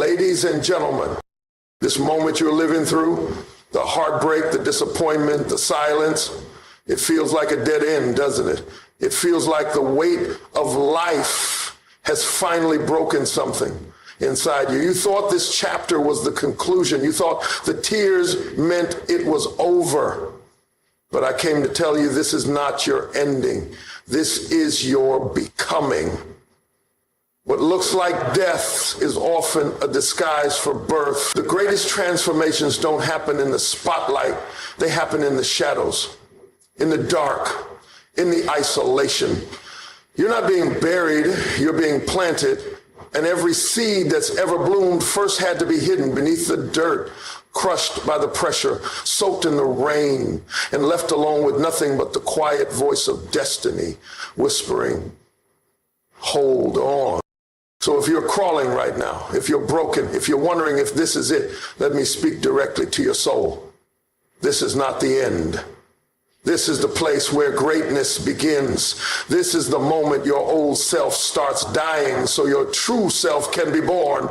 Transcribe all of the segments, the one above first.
Ladies and gentlemen, this moment you're living through, the heartbreak, the disappointment, the silence, it feels like a dead end, doesn't it? It feels like the weight of life has finally broken something inside you. You thought this chapter was the conclusion. You thought the tears meant it was over. But I came to tell you this is not your ending. This is your becoming. What looks like death is often a disguise for birth. The greatest transformations don't happen in the spotlight. They happen in the shadows, in the dark, in the isolation. You're not being buried, you're being planted. And every seed that's ever bloomed first had to be hidden beneath the dirt, crushed by the pressure, soaked in the rain, and left alone with nothing but the quiet voice of destiny whispering, hold on. So if you're crawling right now, if you're broken, if you're wondering if this is it, let me speak directly to your soul. This is not the end. This is the place where greatness begins. This is the moment your old self starts dying so your true self can be born.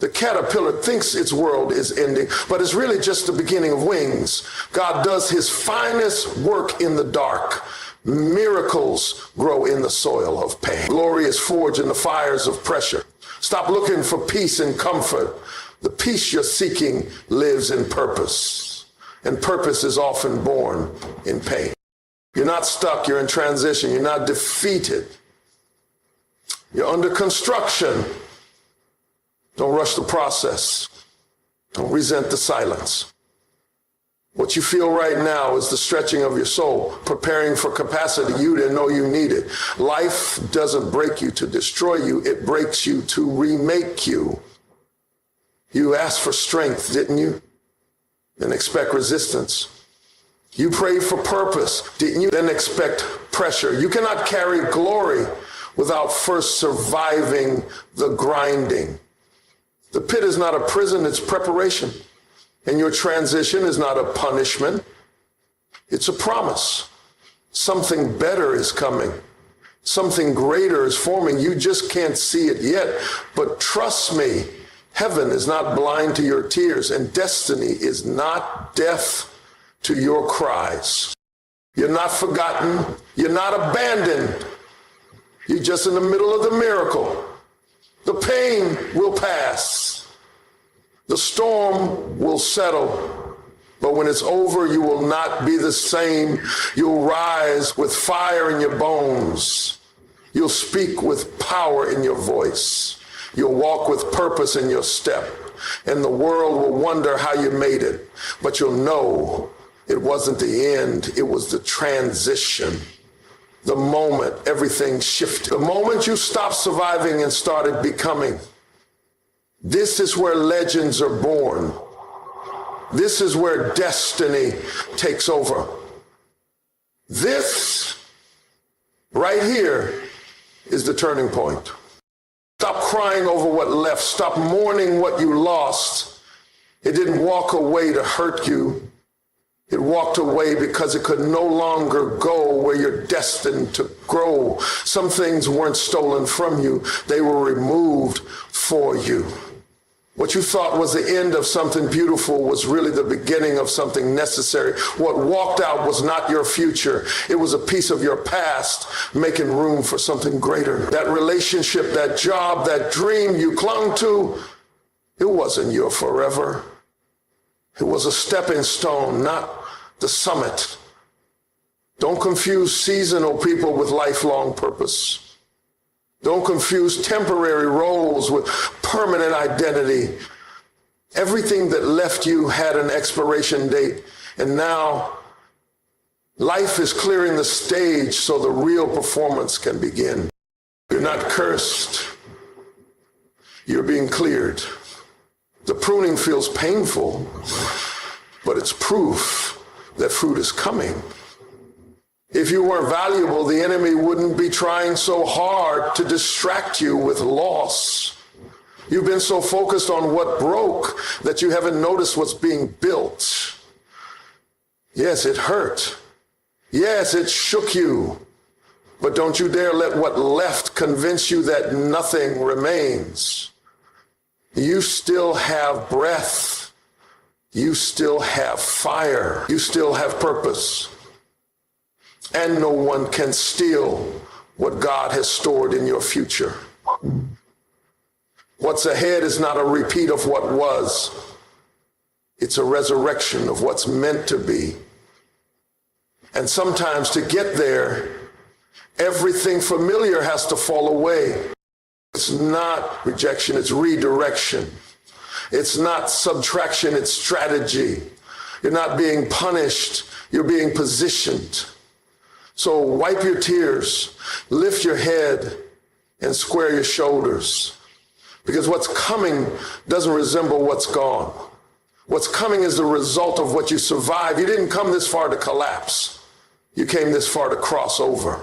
The caterpillar thinks its world is ending, but it's really just the beginning of wings. God does his finest work in the dark. Miracles grow in the soil of pain. Glory is forged in the fires of pressure. Stop looking for peace and comfort. The peace you're seeking lives in purpose, and purpose is often born in pain. You're not stuck, you're in transition, you're not defeated. You're under construction. Don't rush the process. Don't resent the silence. What you feel right now is the stretching of your soul, preparing for capacity you didn't know you needed. Life doesn't break you to destroy you, it breaks you to remake you. You asked for strength, didn't you? Then expect resistance. You prayed for purpose, didn't you? Then expect pressure. You cannot carry glory without first surviving the grinding. The pit is not a prison, it's preparation. And your transition is not a punishment. It's a promise. Something better is coming. Something greater is forming. You just can't see it yet. But trust me, heaven is not blind to your tears, and destiny is not deaf to your cries. You're not forgotten. You're not abandoned. You're just in the middle of the miracle. The pain will pass. The storm will settle, but when it's over, you will not be the same. You'll rise with fire in your bones. You'll speak with power in your voice. You'll walk with purpose in your step, and the world will wonder how you made it, but you'll know it wasn't the end, it was the transition. The moment everything shifted. The moment you stopped surviving and started becoming. This is where legends are born. This is where destiny takes over. This right here is the turning point. Stop crying over what left. Stop mourning what you lost. It didn't walk away to hurt you. It walked away because it could no longer go where you're destined to grow. Some things weren't stolen from you. They were removed for you. What you thought was the end of something beautiful was really the beginning of something necessary. What walked out was not your future. It was a piece of your past making room for something greater. That relationship, that job, that dream you clung to, it wasn't your forever. It was a stepping stone, not the summit. Don't confuse seasonal people with lifelong purpose. Don't confuse temporary roles with permanent identity. Everything that left you had an expiration date, and now life is clearing the stage so the real performance can begin. You're not cursed. You're being cleared. The pruning feels painful, but it's proof that fruit is coming. If you weren't valuable, the enemy wouldn't be trying so hard to distract you with loss. You've been so focused on what broke that you haven't noticed what's being built. Yes, it hurt. Yes, it shook you. But don't you dare let what left convince you that nothing remains. You still have breath. You still have fire. You still have purpose. And no one can steal what God has stored in your future. What's ahead is not a repeat of what was. It's a resurrection of what's meant to be. And sometimes to get there, everything familiar has to fall away. It's not rejection, it's redirection. It's not subtraction, it's strategy. You're not being punished, you're being positioned. So wipe your tears, lift your head, and square your shoulders. Because what's coming doesn't resemble what's gone. What's coming is the result of what you survived. You didn't come this far to collapse. You came this far to cross over.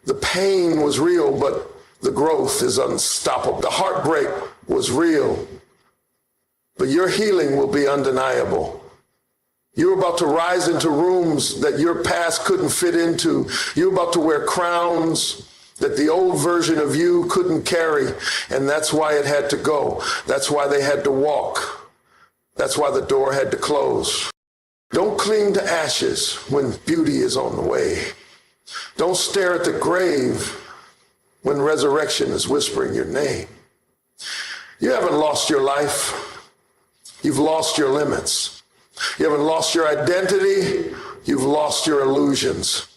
The pain was real, but the growth is unstoppable. The heartbreak was real, but your healing will be undeniable. You're about to rise into rooms that your past couldn't fit into. You're about to wear crowns that the old version of you couldn't carry, and that's why it had to go. That's why they had to walk. That's why the door had to close. Don't cling to ashes when beauty is on the way. Don't stare at the grave when resurrection is whispering your name. You haven't lost your life. You've lost your limits. You haven't lost your identity. You've lost your illusions.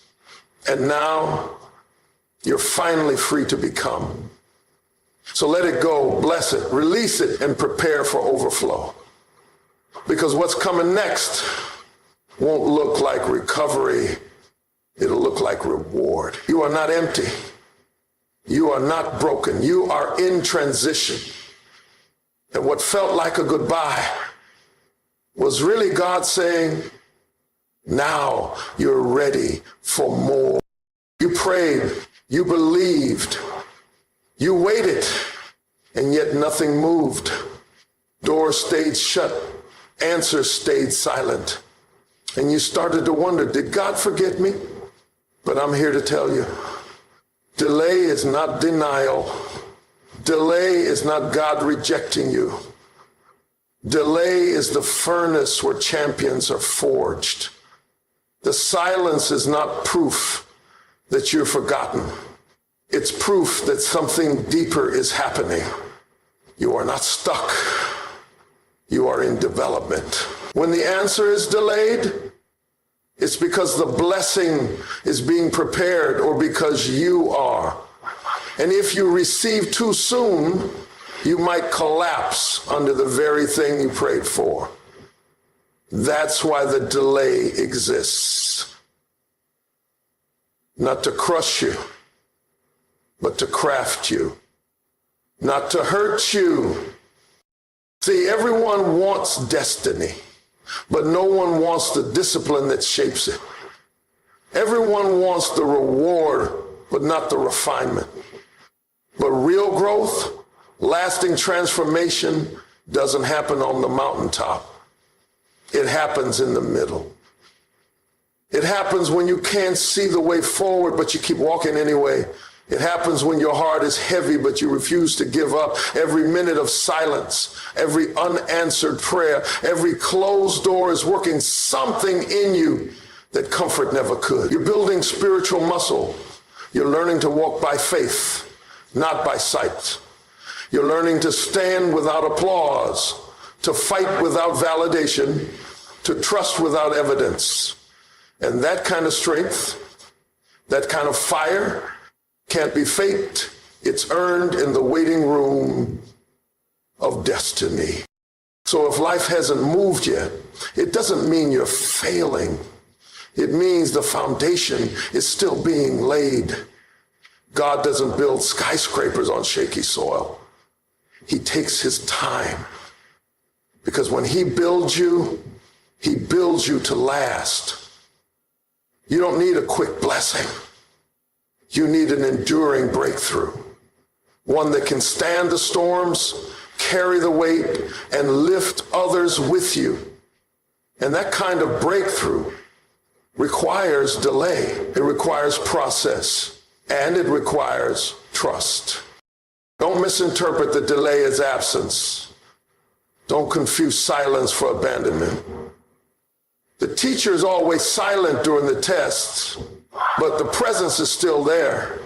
And now you're finally free to become. So let it go, bless it, release it, and prepare for overflow. Because what's coming next won't look like recovery. It'll look like reward. You are not empty. You are not broken. You are in transition. And what felt like a goodbye was really God saying, now you're ready for more. You prayed, you believed, you waited, and yet nothing moved. Doors stayed shut, answers stayed silent. And you started to wonder, did God forget me? But I'm here to tell you, delay is not denial. Delay is not God rejecting you. Delay is the furnace where champions are forged. The silence is not proof that you're forgotten. It's proof that something deeper is happening. You are not stuck. You are in development. When the answer is delayed, it's because the blessing is being prepared or because you are. And if you receive too soon, you might collapse under the very thing you prayed for. That's why the delay exists. Not to crush you, but to craft you. Not to hurt you. See, everyone wants destiny, but no one wants the discipline that shapes it. Everyone wants the reward, but not the refinement. But real growth, lasting transformation doesn't happen on the mountaintop. It happens in the middle. It happens when you can't see the way forward, but you keep walking anyway. It happens when your heart is heavy, but you refuse to give up. Every minute of silence, every unanswered prayer, every closed door is working something in you that comfort never could. You're building spiritual muscle. You're learning to walk by faith, not by sight. You're learning to stand without applause, to fight without validation, to trust without evidence. And that kind of strength, that kind of fire can't be faked. It's earned in the waiting room of destiny. So if life hasn't moved yet, it doesn't mean you're failing. It means the foundation is still being laid. God doesn't build skyscrapers on shaky soil. He takes his time. Because when he builds you to last. You don't need a quick blessing. You need an enduring breakthrough. One that can stand the storms, carry the weight, and lift others with you. And that kind of breakthrough requires delay. It requires process. And it requires trust. Don't misinterpret the delay as absence. Don't confuse silence for abandonment. The teacher is always silent during the tests, but the presence is still there.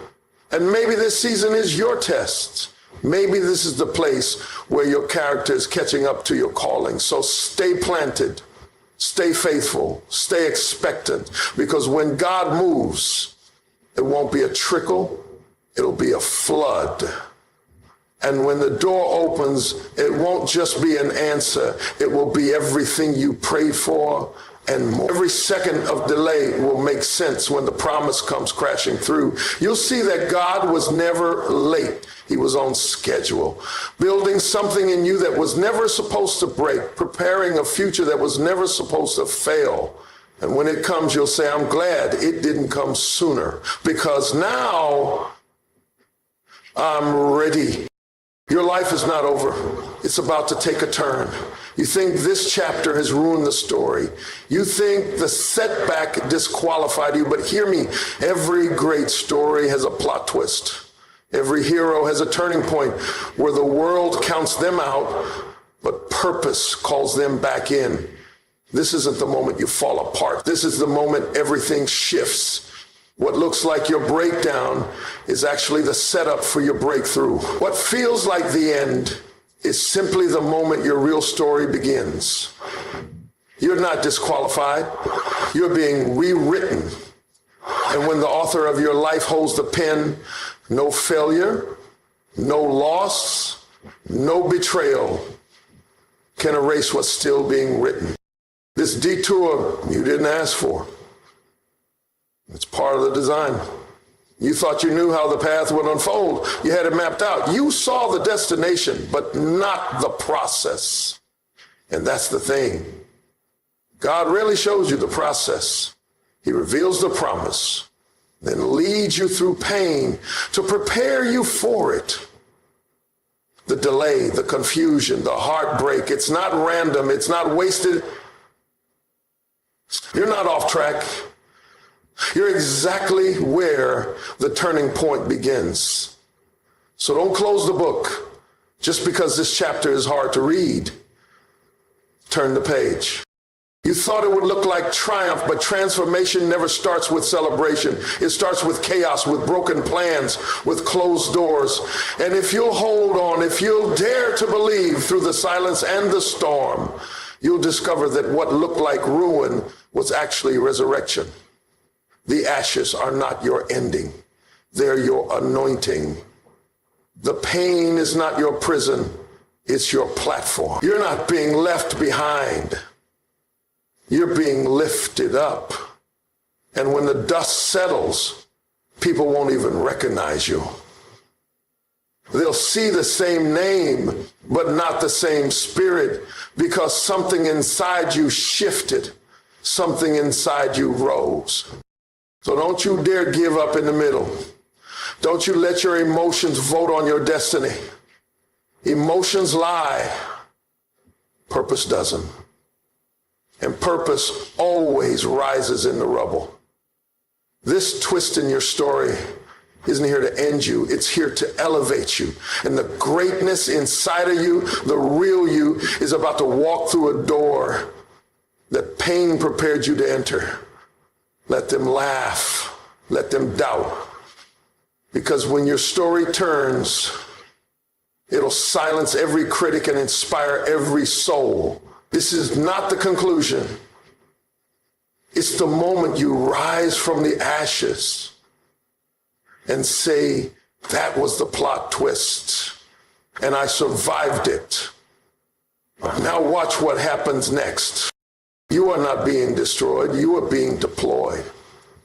And maybe this season is your test. Maybe this is the place where your character is catching up to your calling. So stay planted, stay faithful, stay expectant, because when God moves, it won't be a trickle, it'll be a flood. And when the door opens, it won't just be an answer, it will be everything you prayed for and more. Every second of delay will make sense when the promise comes crashing through. You'll see that God was never late. He was on schedule, building something in you that was never supposed to break, preparing a future that was never supposed to fail. And when it comes, you'll say, I'm glad it didn't come sooner, because now I'm ready. Your life is not over. It's about to take a turn. You think this chapter has ruined the story. You think the setback disqualified you, but hear me, every great story has a plot twist. Every hero has a turning point where the world counts them out, but purpose calls them back in. This isn't the moment you fall apart. This is the moment everything shifts. What looks like your breakdown is actually the setup for your breakthrough. What feels like the end is simply the moment your real story begins. You're not disqualified. You're being rewritten. And when the author of your life holds the pen, no failure, no loss, no betrayal can erase what's still being written. This detour you didn't ask for. It's part of the design. You thought you knew how the path would unfold. You had it mapped out. You saw the destination, but not the process. And that's the thing. God rarely shows you the process. He reveals the promise, then leads you through pain to prepare you for it. The delay, the confusion, the heartbreak, it's not random, it's not wasted. You're not off track. You're exactly where the turning point begins. So don't close the book just because this chapter is hard to read. Turn the page. You thought it would look like triumph, but transformation never starts with celebration. It starts with chaos, with broken plans, with closed doors. And if you'll hold on, if you'll dare to believe through the silence and the storm, you'll discover that what looked like ruin was actually resurrection. The ashes are not your ending. They're your anointing. The pain is not your prison. It's your platform. You're not being left behind. You're being lifted up. And when the dust settles, people won't even recognize you. They'll see the same name, but not the same spirit, because something inside you shifted. Something inside you rose. So don't you dare give up in the middle. Don't you let your emotions vote on your destiny. Emotions lie. Purpose doesn't. And purpose always rises in the rubble. This twist in your story isn't here to end you. It's here to elevate you. And the greatness inside of you, the real you, is about to walk through a door that pain prepared you to enter. Let them laugh. Let them doubt. Because when your story turns, it'll silence every critic and inspire every soul. This is not the conclusion. It's the moment you rise from the ashes and say, that was the plot twist, and I survived it. Now watch what happens next. You are not being destroyed, you are being deployed.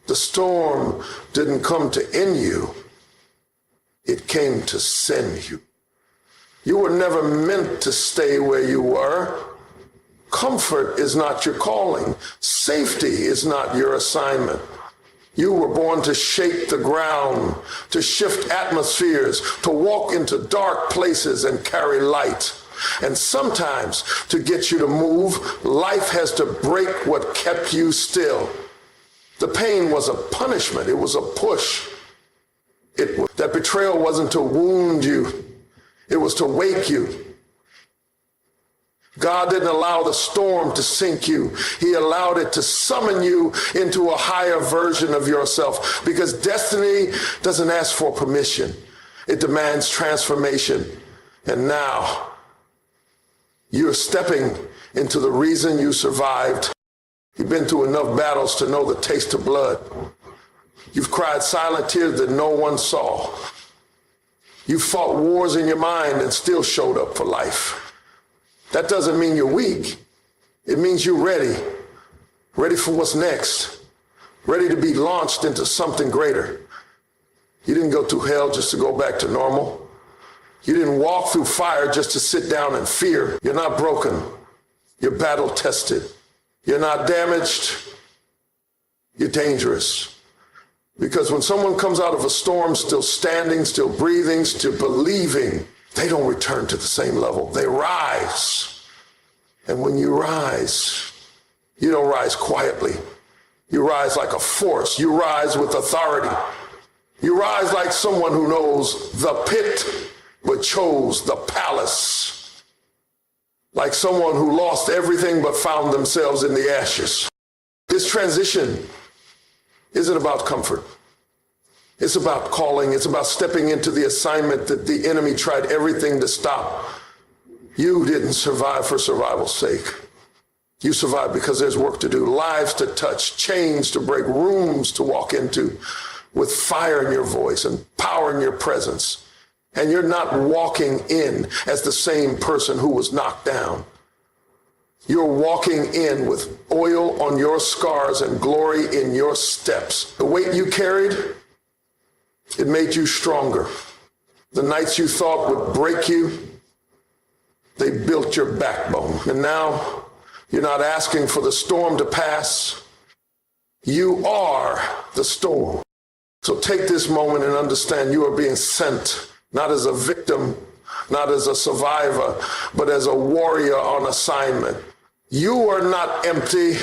The storm didn't come to end you, it came to send you. You were never meant to stay where you were. Comfort is not your calling. Safety is not your assignment. You were born to shake the ground, to shift atmospheres, to walk into dark places and carry light. And sometimes, to get you to move, life has to break what kept you still. The pain was a punishment. It was a push. That betrayal wasn't to wound you. It was to wake you. God didn't allow the storm to sink you. He allowed it to summon you into a higher version of yourself, because destiny doesn't ask for permission. It demands transformation. And now you're stepping into the reason you survived. You've been through enough battles to know the taste of blood. You've cried silent tears that no one saw. You fought wars in your mind and still showed up for life. That doesn't mean you're weak. It means you're ready for what's next, ready to be launched into something greater. You didn't go through hell just to go back to normal. You didn't walk through fire just to sit down in fear. You're not broken. You're battle tested. You're not damaged. You're dangerous. Because when someone comes out of a storm still standing, still breathing, still believing, they don't return to the same level. They rise. And when you rise, you don't rise quietly. You rise like a force. You rise with authority. You rise like someone who knows the pit but chose the palace. Like someone who lost everything but found themselves in the ashes. This transition isn't about comfort. It's about calling. It's about stepping into the assignment that the enemy tried everything to stop. You didn't survive for survival's sake. You survived because there's work to do, lives to touch, chains to break, rooms to walk into, with fire in your voice and power in your presence. And you're not walking in as the same person who was knocked down. You're walking in with oil on your scars and glory in your steps. The weight you carried, it made you stronger. The nights you thought would break you, they built your backbone. And now you're not asking for the storm to pass. You are the storm. So take this moment and understand you are being sent, not as a victim, not as a survivor, but as a warrior on assignment. You are not empty.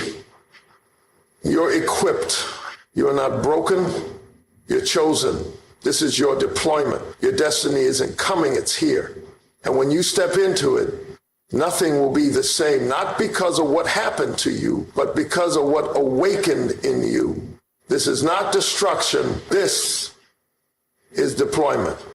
You're equipped. You are not broken. You're chosen. This is your deployment. Your destiny isn't coming, it's here. And when you step into it, nothing will be the same, not because of what happened to you, but because of what awakened in you. This is not destruction. This is deployment.